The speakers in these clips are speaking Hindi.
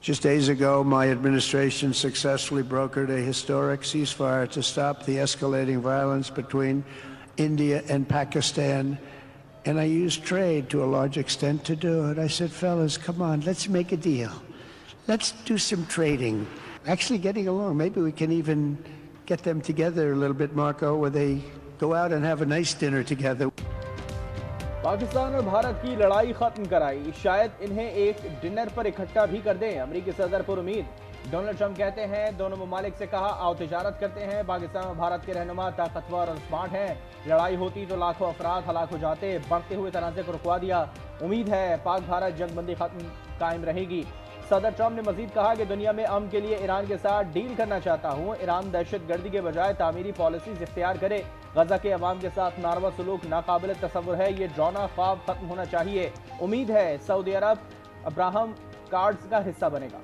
Just days ago, my administration successfully brokered a historic ceasefire to stop the escalating violence between India and Pakistan. And I used trade to a large extent to do it. I said, fellas, come on, let's make a deal. Let's do some trading. Actually getting along. Maybe we can even get them together a little bit, Marco, where they go out and have a nice dinner together. Pakistan और भारत की लड़ाई खत्म कराई, शायद इन्हें एक डिनर पर इकट्ठा भी कर दें। अमेरिकी सदर पर उम्मीद। डोनाल्ड ट्रंप कहते हैं दोनों ममालिक से कहा आओ तिजारत करते हैं। पाकिस्तान और भारत के रहनुमा ताकतवर और स्मार्ट हैं। लड़ाई होती तो लाखों अफराद हलाक हो जाते। बढ़ते हुए तनाज़े को रुकवा दिया। उम्मीद है पाक भारत जंगबंदी खत्म कायम रहेगी। सदर ट्रंप ने मजीद कहा कि दुनिया में अमन के लिए ईरान के साथ डील करना चाहता हूँ। ईरान दहशतगर्दी के बजाय तामीरी पॉलिसीज इख्तियार करे। गजा के अवाम के साथ नारवा सलूक नाकाबिल तसव्वुर है। ये ड्राना ख्वाब खत्म होना चाहिए। उम्मीद है सऊदी अरब अब्राहम कार्ड्स का हिस्सा बनेगा।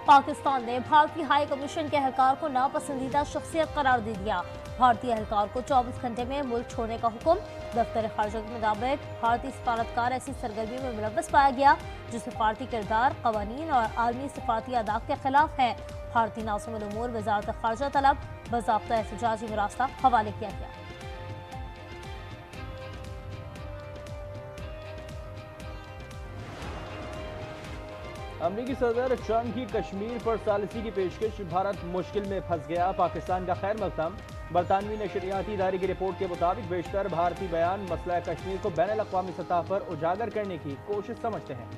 पाकिस्तान ने भारतीय हाई कमीशन के एहलकार को नापसंदीदा शख्सियत करार दे दिया। भारतीय एहलकार को 24 घंटे में मुल्क छोड़ने का हुक्म। दफ्तर खारजा के मुताबिक भारतीय सफारतकार ऐसी सरगर्मी में मुलव्वस पाया गया जो सफारती किरदार, कवानीन और आलमी सफारती आदाब के खिलाफ है। भारतीय नाज़िमुल उमूर वजारत खारजा तलब बाज़ाब्ता एहतजाजी में रास्ता हवाले किया गया। अमरीकी सदर ट्रंप की कश्मीर पर सालिसी की पेशकश, भारत मुश्किल में फंस गया। पाकिस्तान का खैर मकदम। बरतानवी नशरियाती इदारे की रिपोर्ट के मुताबिक बेशतर भारतीय बयान मसला कश्मीर को बैनुल अक़वामी सतह पर उजागर करने की कोशिश समझते हैं।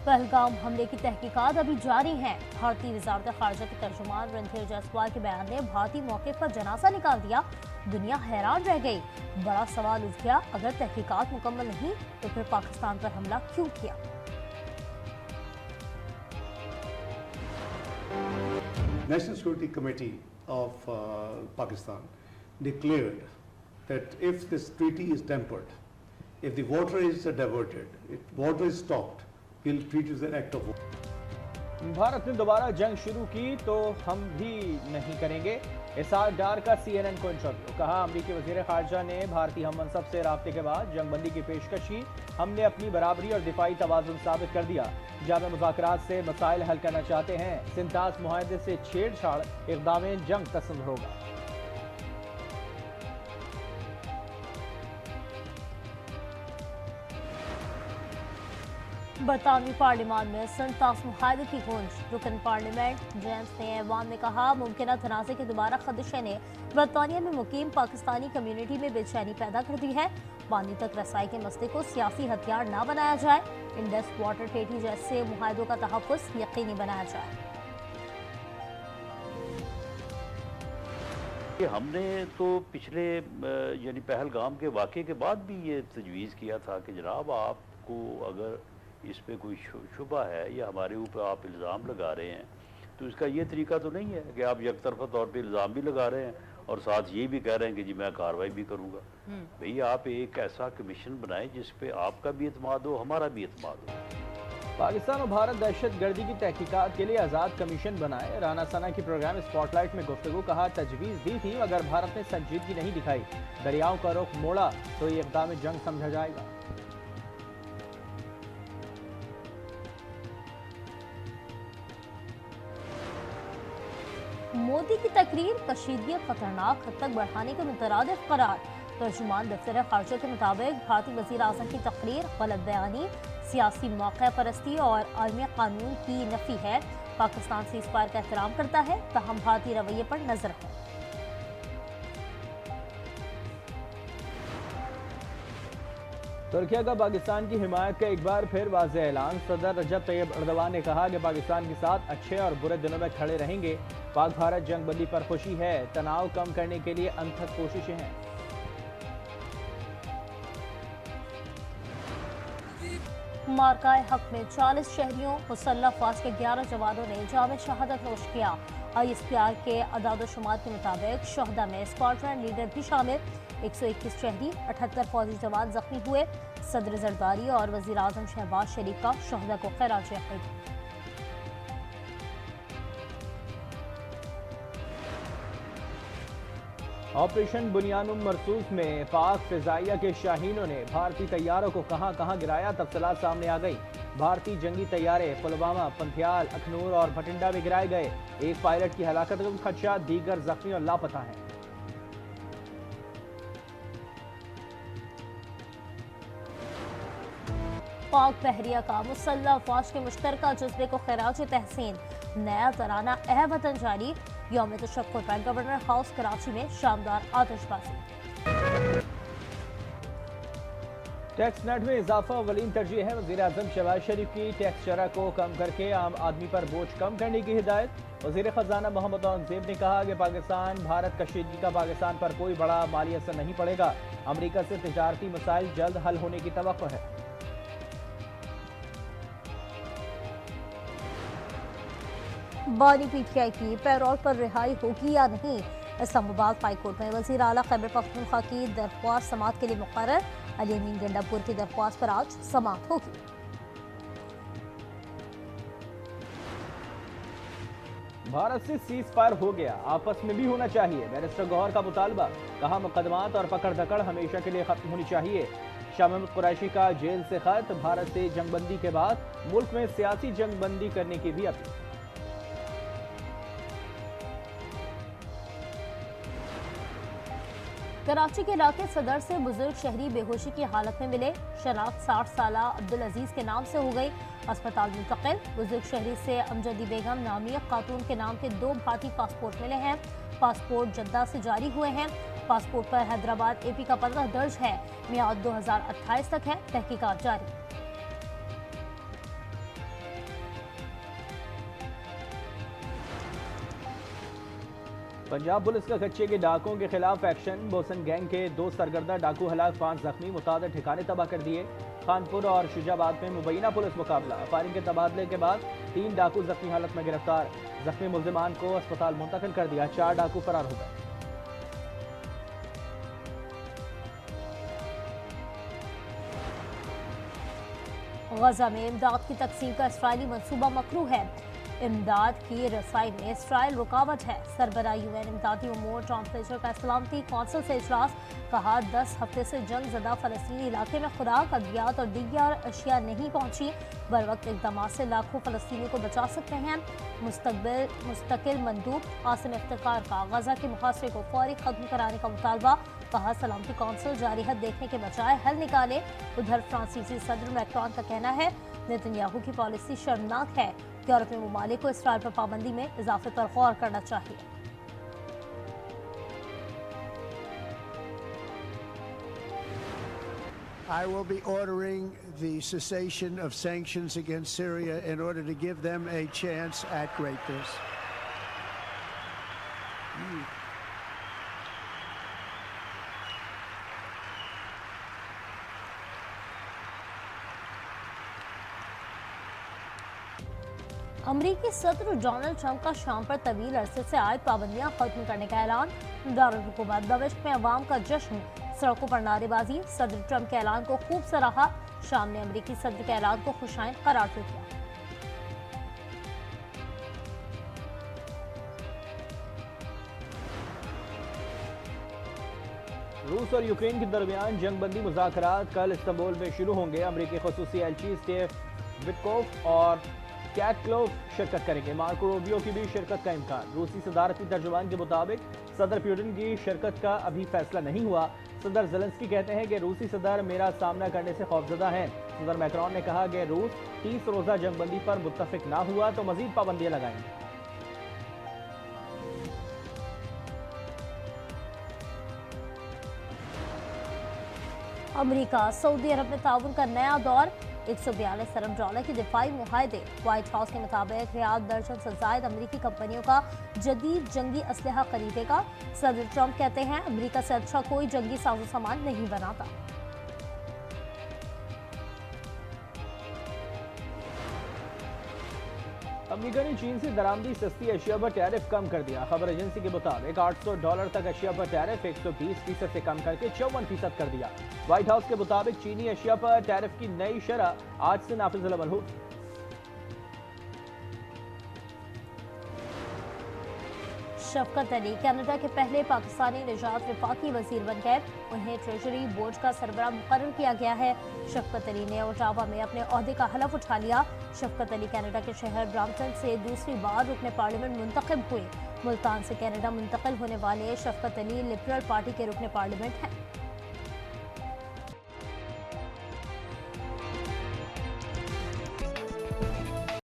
पहलगाम हमले की तहकीकात अभी जारी हैं। भारतीय वजारत खारजा के तर्जुमान रणधीर जायसवाल के बयान ने भारतीय मौके पर जनाजा निकाल दिया। दुनिया हैरान रह गई। बड़ा सवाल उठ गया, अगर तहकीकात मुकम्मल नहीं तो फिर पाकिस्तान पर हमला क्यों किया? National Security Committee of Pakistan declared that if this treaty is tempered, if the water is diverted, if water is stopped, we'll treat it as an act of war. Bharat ने दोबारा जंग शुरू की तो हम भी नहीं करेंगे। इसाक डार का CNN को इंटरव्यू। कहा अमरीकी वजीर खारजा ने भारतीय हम मनसब से राब्ते के बाद जंगबंदी की पेशकश की। हमने अपनी बराबरी और दिफाई तवाज़ुन साबित कर दिया। जामे मुज़ाकरात से मसाइल हल करना चाहते हैं। सिंतास मुआहदे से छेड़छाड़ इक़दाम जंग तस्लीम होगा। बरतानवी पार्लियामान में सिंतास मुआहदे की गूंज। रुकन पार्लियामेंट जेम्स ने ऐवान में कहा मुमकिन तनाज़े के दोबारा खदशे ने बरतानिया में मुकीम पाकिस्तानी कम्यूनिटी में बेचैनी पैदा कर दी है। पानी तक रसाई के मसले को सियासी हथियार ना बनाया जाए। इंडस वाटर ट्रीटी जैसे मुआहदों का तहफ़्फ़ुज़ यकीनी बनाया जाए। हमने तो पिछले यानी पहलगाम के वाक़े के बाद भी ये तजवीज़ किया था कि जनाब आपको अगर इस पे कोई शुबा है या हमारे ऊपर आप इल्ज़ाम लगा रहे हैं तो इसका ये तरीका तो नहीं है कि आप यकतरफा तौर पे इल्ज़ाम भी लगा रहे हैं और साथ ये भी कह रहे हैं कि जी मैं कार्रवाई भी करूँगा। भाई आप एक ऐसा कमीशन बनाएं जिस पे आपका भी एतमाद हो, हमारा भी एतमाद हो। पाकिस्तान और भारत दहशतगर्दी की तहकीकात के लिए आज़ाद कमीशन बनाए। राना सना की प्रोग्राम स्पॉटलाइट में गुफ्तगू। कहा तजवीज़ दी थी अगर भारत ने संजीदगी नहीं दिखाई, दरियाओं का रुख मोड़ा तो ये इक़दाम जंग समझा जाएगा। मोदी की तकरीर कशीदगी खतरनाक हद तक बढ़ाने के मुतरादिफ करार। तर्जुमान दफ्तर खारजा के मुताबिक भारतीय वज़ीर आज़म की तकरीर गलत बयानी, सियासी मौक़े परस्ती और आलमी कानून की नफ़ी है। पाकिस्तान सीज़फायर का एहतराम करता है, ताहम भारतीय रवैये पर नजर है। तुर्किया का पाकिस्तान की हिमायत का एक बार फिर वाज़ेह ऐलान। सदर रजब तैयब अर्दवान ने कहा कि पाकिस्तान के साथ अच्छे और बुरे दिनों में खड़े रहेंगे। पाक भारत जंगबंदी पर खुशी है, तनाव कम करने के लिए अनथक कोशिशें हैं। मार्काए हक में 40 शहरियों मुसल्लह फौज के 11 जवानों ने जाम शहादत नोश किया। ISPR के अदाद-ओ-शुमार के मुताबिक शहदा में स्क्वाड्रन लीडर भी शामिल। 121 शहरी, 78 फौजी जवान जख्मी हुए। सदर जरदारी और वज़ीर आज़म शहबाज शरीफ का शहदा को खैरात अक़ीदत। ऑपरेशन बुनियानुम मरसूस में पाक फिजाइया के शाहीनों ने भारतीय तैयारों को कहां गिराया, तफसीलात सामने आ गई। भारतीय जंगी तैयारे पुलवामा, पंथियाल, अखनूर और भटिंडा में गिराए गए। एक पायलट की हलाकत का खदशा, दीगर जख्मी और लापता हैं। पाक बहरिया का मुसल्लह अफवाज के मुश्तरका जज्बे को खिराज तहसीन, नया तराना ए वतन जारी। यौम तशक्कुर पर गवर्नर हाउस कराची में शानदार आतिशबाजी। टैक्स नेट में इजाफा अवलीन तरजीह है। वज़ीर आज़म शहबाज शरीफ की टैक्स शरह को कम करके आम आदमी पर बोझ कम करने की हिदायत। वज़ीर ख़जाना मोहम्मद औरंगज़ेब ने कहा कि पाकिस्तान भारत कशीदगी का पाकिस्तान पर कोई बड़ा माली असर नहीं पड़ेगा। अमरीका से तिजारती मसाइल जल्द हल होने की तवक्को है। बानी पीटीआई की पैरोल पर रिहाई होगी या नहीं। इस्लामाबाद हाईकोर्ट में वज़ीर आला खैबर पख्तूनख्वा की दरख्वास्त समाअत के लिए मुकर्रर। अली अमीन गंडापुर की दरख्वास्त पर आज समाअत होगी। भारत से सीज फायर हो गया, आपस में भी होना चाहिए। बैरिस्टर गौहर का मुतालबा, कहा मुकदमात और पकड़ धकड़ हमेशा के लिए खत्म होनी चाहिए। शाह महमूद कुरैशी का जेल से खत, भारत से जंगबंदी के बाद मुल्क में सियासी जंगबंदी करने की भी अपील। कराची के इलाके सदर से बुजुर्ग शहरी बेहोशी की हालत में मिले। शनाख्त 60 साल अब्दुल अजीज के नाम से हो गई, अस्पताल मुंतकिल। बुजुर्ग शहरी से अमजदी बेगम नामी खातून के नाम के 2 भारतीय पासपोर्ट मिले हैं। पासपोर्ट जद्दा से जारी हुए हैं। पासपोर्ट पर हैदराबाद एपी का पता दर्ज है। मियाद 2028 तक है, तहकीकात जारी। पंजाब पुलिस का कच्चे के डाकुओं के खिलाफ एक्शन। बोसन गैंग के 2 सरगर्दा डाकू हलाक, 5 जख्मी, मुतादिद ठिकाने तबाह कर दिए। खानपुर और शुजाबाद में मुबैना पुलिस मुकाबला। फायरिंग के तबादले के बाद 3 डाकू जख्मी हालत में गिरफ्तार। जख्मी मुल्जिमान को अस्पताल मुंतकिल कर दिया। 4 डाकू फरार हो गए। गजा में इमदाद की तकसीम का इसराइली मंसूबा मकरू है। इमदाद की रसाई में इसराइल रुकावट है। सरबरा यूएन इमदादी उमूर टॉम फ्लेचर का सलामती कौंसिल से इजलास। कहा 10 हफ्ते से जंग ज़दा फ़लस्तीनी इलाके में खुराक, अद्वियात और दीगर अशिया नहीं पहुंची। बर वक्त इक़दाम से लाखों फ़लस्तीनी को बचा सकते हैं। मुस्तकिल मंदूब आसिम इफ्तिकार का गजा के मुहासरे को फौरी ख़त्म कराने का मुतालबा। कहा सलामती कौंसिल जारी हद देखने के बजाय हल निकाले। उधर फ्रांसीसी सदर मैक्रोन का कहना है नेतन्याहू की पॉलिसी शर्मनाक है। यूरोपीय ममालिक को इसराइल पर पाबंदी में इजाफे पर गौर करना चाहिए। I will be ordering the cessation of sanctions against Syria in order to give them a chance at greatness. अमरीकी सदर डोनाल्ड ट्रंप का शाम पर तवील अरसे से आयद पाबंदियां खत्म करने का ऐलान। दारुल हुकूमत दमिश्क में अवाम का जश्न, सड़कों पर नारेबाजी। सदर ट्रंप के ऐलान को खूब सराहा। शाम ने अमरीकी सदर के ऐलान को खुशाइन करार दे दिया। रूस और यूक्रेन के दरमियान जंगबंदी मुज़ाकरात कल इस्तांबुल में शुरू होंगे। अमरीकी खसूसी एलची स्टीव विटकोफ और कैटक्लोव शिरकत करेंगे। मार्को रूबियो की भी शिरकत का इम्कान। रूसी सदारती तर्जुमान के मुताबिक सदर पुतिन की शिरकत का अभी फैसला नहीं हुआ। सदर ज़ेलेंस्की कहते हैं कि रूसी सदर मेरा सामना करने से खौफजदा हैं। सदर मैक्रोन ने कहा कि रूस 30 रोज़ा जंगबंदी पर मुत्तफिक ना हुआ तो मजीद पाबंदियां लगाएंगे। अमरीका सऊदी अरब में ताउन का नया दौर। 142 अरब डॉलर के दिफाई मुआहदे। व्हाइट हाउस के मुताबिक रियाद दर्जन से जायद अमरीकी कंपनियों का जदीद जंगी असलहा खरीदेगा। सदर ट्रंप कहते हैं अमरीका से अच्छा कोई जंगी साजो सामान नहीं बनाता। अमेरिका ने चीन से दरामदी सस्ती अशिया पर टैरिफ कम कर दिया। खबर एजेंसी के मुताबिक $800 तक अशिया पर टैरिफ 120% से कम करके 54% कर दिया। व्हाइट हाउस के मुताबिक चीनी अशिया पर टैरिफ की नई शरह आज से नाफिज अमल हो। शफकत अली कनाडा के पहले पाकिस्तानी निजात वफाकी वजीर बन गए। उन्हें ट्रेजरी बोर्ड का सरबराह मुकर्रर किया गया है। शफकत अली ने ओटावा में अपने ओहदे का हलफ उठा लिया। शफकत अली कनाडा के शहर ब्राम्पटन से दूसरी बार रुकने पार्लियामेंट मुंतखब हुए। मुल्तान से कनाडा मुंतकिल होने वाले शफकत अली लिबरल पार्टी के रुकने पार्लियामेंट हैं।